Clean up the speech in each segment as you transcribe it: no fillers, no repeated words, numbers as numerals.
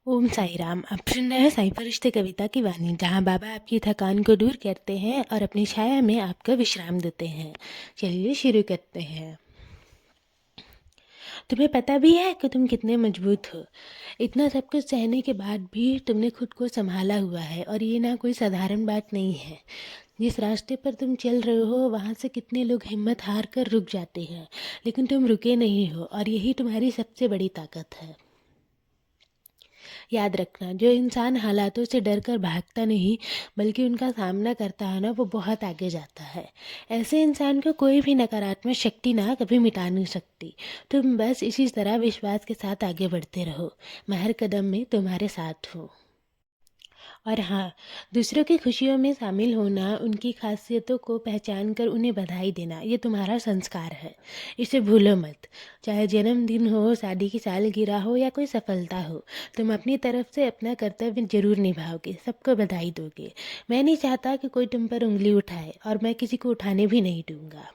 ओम साई राम। आप सुन रहे हैं साई फरिश्ते कविता की वाणी, जहाँ बाबा आपकी थकान को दूर करते हैं और अपनी छाया में आपको विश्राम देते हैं। चलिए शुरू करते हैं। तुम्हें पता भी है कि तुम कितने मजबूत हो। इतना सब कुछ सहने के बाद भी तुमने खुद को संभाला हुआ है, और ये ना कोई साधारण बात नहीं है। जिस रास्ते पर तुम चल रहे हो वहाँ से कितने लोग हिम्मत हार कर रुक जाते हैं, लेकिन तुम रुके नहीं हो, और यही तुम्हारी सबसे बड़ी ताकत है। याद रखना, जो इंसान हालातों से डर कर भागता नहीं बल्कि उनका सामना करता है ना, वो बहुत आगे जाता है। ऐसे इंसान को कोई भी नकारात्मक शक्ति ना कभी मिटा नहीं सकती। तुम बस इसी तरह विश्वास के साथ आगे बढ़ते रहो। मैं हर कदम में तुम्हारे साथ हूँ। और हाँ, दूसरों की खुशियों में शामिल होना, उनकी खासियतों को पहचान कर उन्हें बधाई देना, ये तुम्हारा संस्कार है। इसे भूलो मत। चाहे जन्मदिन हो, शादी की सालगिरह हो या कोई सफलता हो, तुम अपनी तरफ से अपना कर्तव्य जरूर निभाओगे, सबको बधाई दोगे। मैं नहीं चाहता कि कोई तुम पर उंगली उठाए, और मैं किसी को उठाने भी नहीं दूंगा।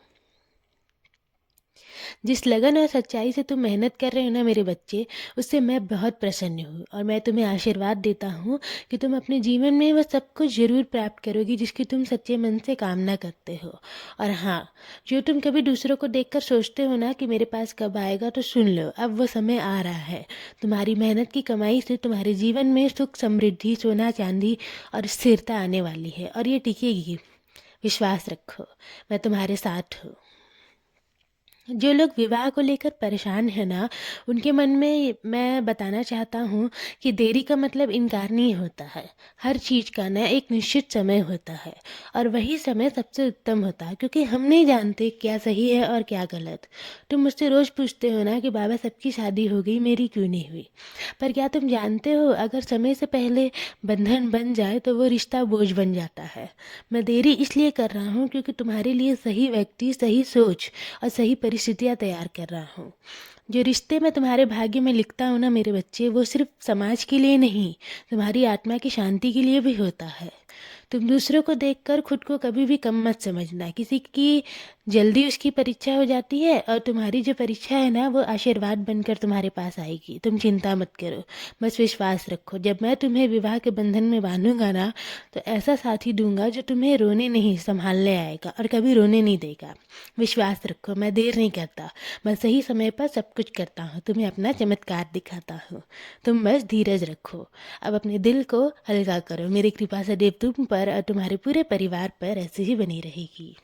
जिस लगन और सच्चाई से तुम मेहनत कर रहे हो ना मेरे बच्चे, उससे मैं बहुत प्रसन्न हूँ, और मैं तुम्हें आशीर्वाद देता हूँ कि तुम अपने जीवन में वह सब कुछ जरूर प्राप्त करोगी जिसकी तुम सच्चे मन से कामना करते हो। और हाँ, जो तुम कभी दूसरों को देखकर सोचते हो ना कि मेरे पास कब आएगा, तो सुन लो, अब वो समय आ रहा है। तुम्हारी मेहनत की कमाई से तुम्हारे जीवन में सुख, समृद्धि, सोना चांदी और स्थिरता आने वाली है, और ये टिकेगी। विश्वास रखो, मैं तुम्हारे साथ हूँ। जो लोग विवाह को लेकर परेशान है ना, उनके मन में मैं बताना चाहता हूँ कि देरी का मतलब इनकार नहीं होता है। हर चीज़ का ना एक निश्चित समय होता है, और वही समय सबसे उत्तम होता है, क्योंकि हम नहीं जानते क्या सही है और क्या गलत। तुम मुझसे रोज़ पूछते हो ना कि बाबा सबकी शादी हो गई, मेरी क्यों नहीं हुई। पर क्या तुम जानते हो, अगर समय से पहले बंधन बन जाए तो वो रिश्ता बोझ बन जाता है। मैं देरी इसलिए कर रहा हूँ क्योंकि तुम्हारे लिए सही व्यक्ति, सही सोच और सही परिस्थितियाँ तैयार कर रहा हूँ। जो रिश्ते मैं तुम्हारे भाग्य में लिखता हूँ ना मेरे बच्चे, वो सिर्फ समाज के लिए नहीं, तुम्हारी आत्मा की शांति के लिए भी होता है। तुम दूसरों को देखकर खुद को कभी भी कम मत समझना। किसी की जल्दी उसकी परीक्षा हो जाती है, और तुम्हारी जो परीक्षा है ना, वो आशीर्वाद बनकर तुम्हारे पास आएगी। तुम चिंता मत करो, बस विश्वास रखो। जब मैं तुम्हें विवाह के बंधन में बांधूंगा ना, तो ऐसा साथी दूंगा जो तुम्हें रोने नहीं, संभालने आएगा, और कभी रोने नहीं देगा। विश्वास रखो, मैं देर नहीं करता। मैं सही समय पर सब कुछ करता हूँ, तुम्हें अपना चमत्कार दिखाता हूँ। तुम बस धीरज रखो। अब अपने दिल को हल्का करो। मेरी कृपा सदैव तुम पर और तुम्हारे पूरे परिवार पर ऐसे ही बनी रहेगी।